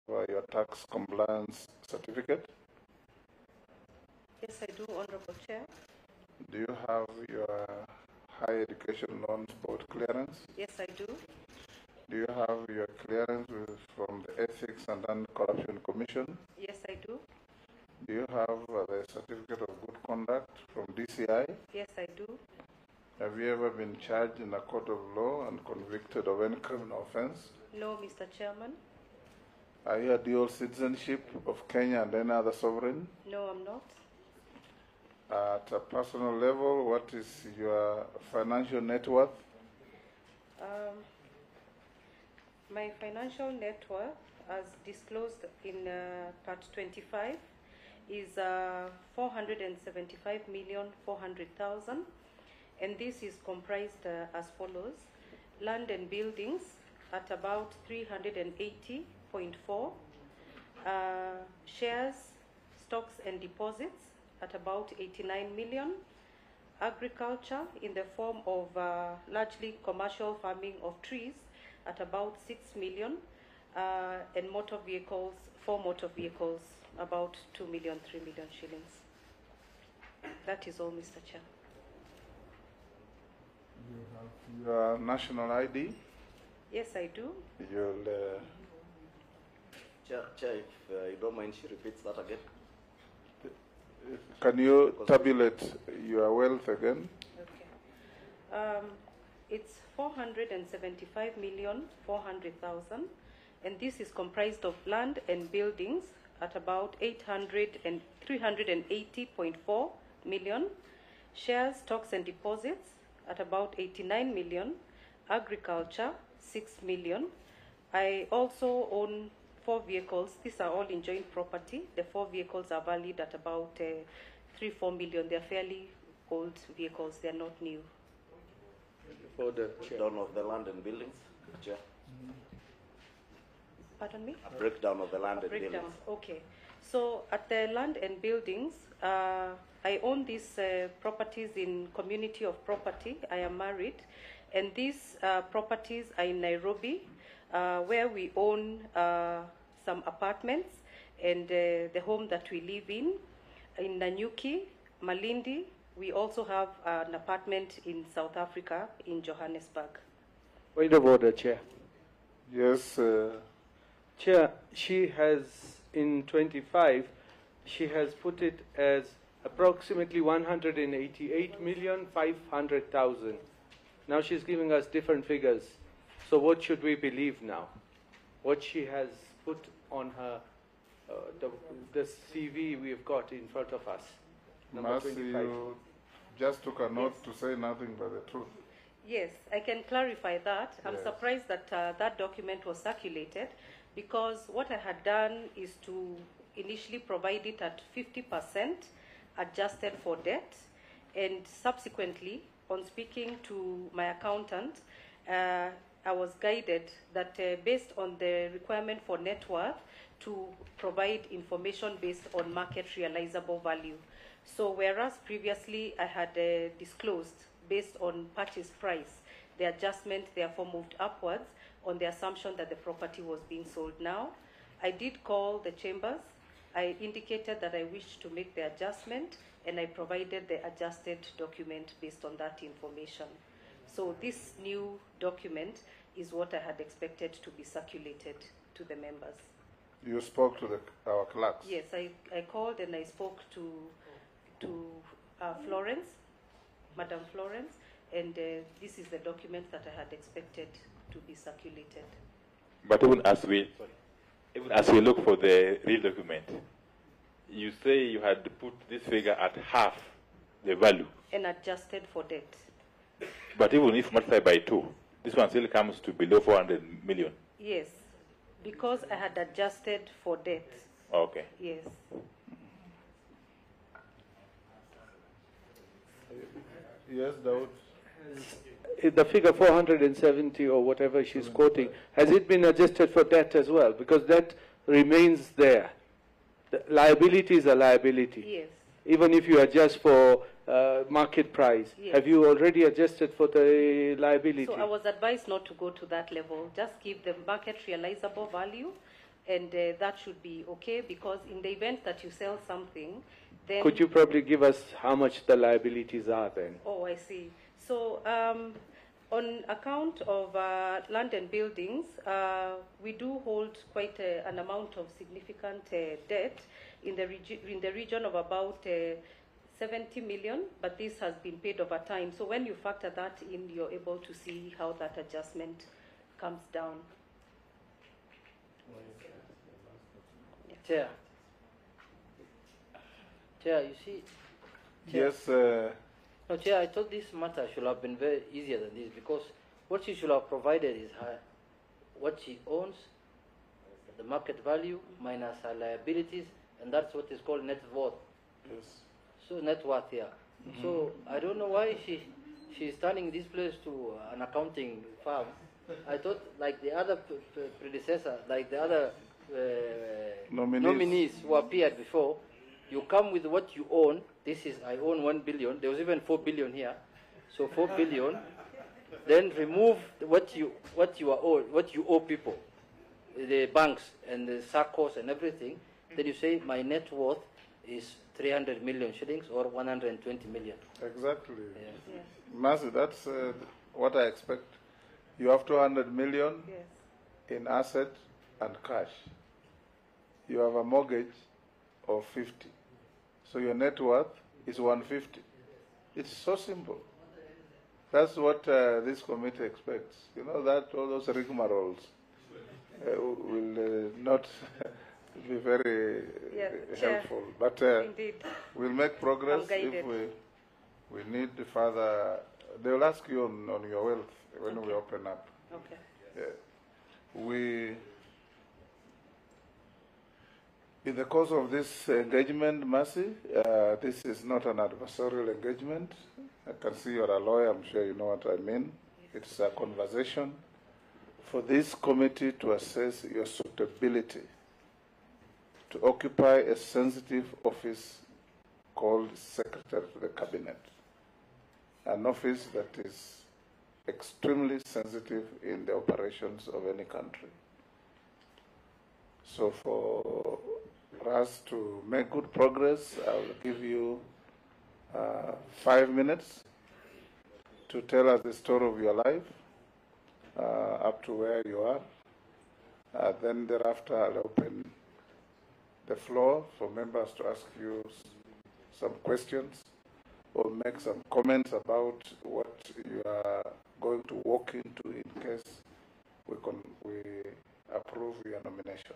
your tax compliance certificate? Yes, I do, Honorable Chair. Do you have your higher education loans board clearance? Yes, I do. Do you have your clearance from the Ethics and Anti-Corruption Commission? Yes, I do. Do you have the certificate of good conduct from DCI? Yes, I do. Have you ever been charged in a court of law and convicted of any criminal offense? No, Mr. Chairman. Are you a dual citizenship of Kenya and any other sovereign? No, I'm not. At a personal level, what is your financial net worth? My financial net worth, as disclosed in Part 25, is 475,400,000, and this is comprised as follows: land and buildings at about 380.4, shares, stocks and deposits at about 89 million, agriculture in the form of largely commercial farming of trees at about 6 million, and motor vehicles, 4 motor vehicles, about 2 million, 3 million shillings. That is all, Mr. Chair. You have your national ID? Yes, I do. You'll, Chair, if you don't mind, she repeats that again. Can you tabulate your wealth again? Okay. It's 475,400,000, and this is comprised of land and buildings at about 380.4 million, shares, stocks and deposits at about 89 million, agriculture 6 million. I also own 4 vehicles. These are all in joint property. The 4 vehicles are valued at about 3-4 million. They're fairly old vehicles. They're not new. For the breakdown of the land and buildings, Chair. Pardon me? A breakdown of the land and buildings. Okay. So at the land and buildings, I own these properties in community of property. I am married, and these properties are in Nairobi, where we own some apartments and the home that we live in Nanyuki, Malindi. We also have an apartment in South Africa, in Johannesburg. Point of order, Chair. Yes. Chair, she has, in 25, she has put it as approximately 188,500,000. Now she's giving us different figures. So what should we believe now? What she has put on her, the CV we've got in front of us. Mercy, you just took a note to say nothing but the truth. Yes, I can clarify that. I'm Yes. surprised that that document was circulated, because what I had done is to initially provide it at 50% adjusted for debt, and subsequently, on speaking to my accountant, I was guided that based on the requirement for net worth, to provide information based on market realizable value. So whereas previously I had disclosed based on purchase price, the adjustment therefore moved upwards on the assumption that the property was being sold. Now, I did call the chambers. I indicated that I wished to make the adjustment, and I provided the adjusted document based on that information. So this new document is what I had expected to be circulated to the members. You spoke to our clerks? Yes, I called and I spoke to Florence, Madam Florence, and this is the document that I had expected to be circulated. But even as we look for the real document, you say you had put this figure at half the value. And adjusted for debt. But even if multiplied by 2, this one still comes to below 400 million. Yes, because I had adjusted for debt. Okay. Yes. Yes, Daud. The figure 470 or whatever she's quoting, has it been adjusted for debt as well? Because that remains there. The liability is a liability. Yes. Even if you adjust for market price, Yes. have you already adjusted for the liability? So I was advised not to go to that level. Just give the market realizable value and that should be okay, because in the event that you sell something, then... Could you probably give us how much the liabilities are then? Oh, I see. So on account of land and buildings, we do hold quite an amount of significant debt in the region of about 70 million, but this has been paid over time. So when you factor that in, you're able to see how that adjustment comes down. Chair. Chair, you see. Chair. Yes. No, Chair, I thought this matter should have been very easier than this, because what she should have provided is her, what she owns, the market value minus her liabilities, and that's what is called net worth. Yes. So net worth here. So I don't know why she's turning this place to an accounting firm. I thought, like the other predecessor, like the other nominees who appeared before, you come with what you own. This is, I own 1 billion. There was even 4 billion here. So 4 billion. Then remove what you owe people, the banks and the SACCOs and everything. Then you say my net worth is 300 million shillings or 120 million. Exactly. Yes. Yes. Mercy, that's what I expect. You have 200 million Yes. in asset and cash. You have a mortgage of 50. So your net worth is 150. It's so simple. That's what this committee expects. You know that all those rigmaroles will not be very helpful. But Indeed. we'll make progress I'm guided. if we need further. They will ask you on your wealth when we open up. Okay. Yeah. In the course of this engagement, Mercy, this is not an adversarial engagement. I can see you're a lawyer, I'm sure you know what I mean. It's a conversation for this committee to assess your suitability to occupy a sensitive office called Secretary to the Cabinet, an office that is extremely sensitive in the operations of any country. So for us to make good progress, I will give you 5 minutes to tell us the story of your life up to where you are. Then thereafter, I'll open the floor for members to ask you some questions or make some comments about what you are going to walk into in case we approve your nomination.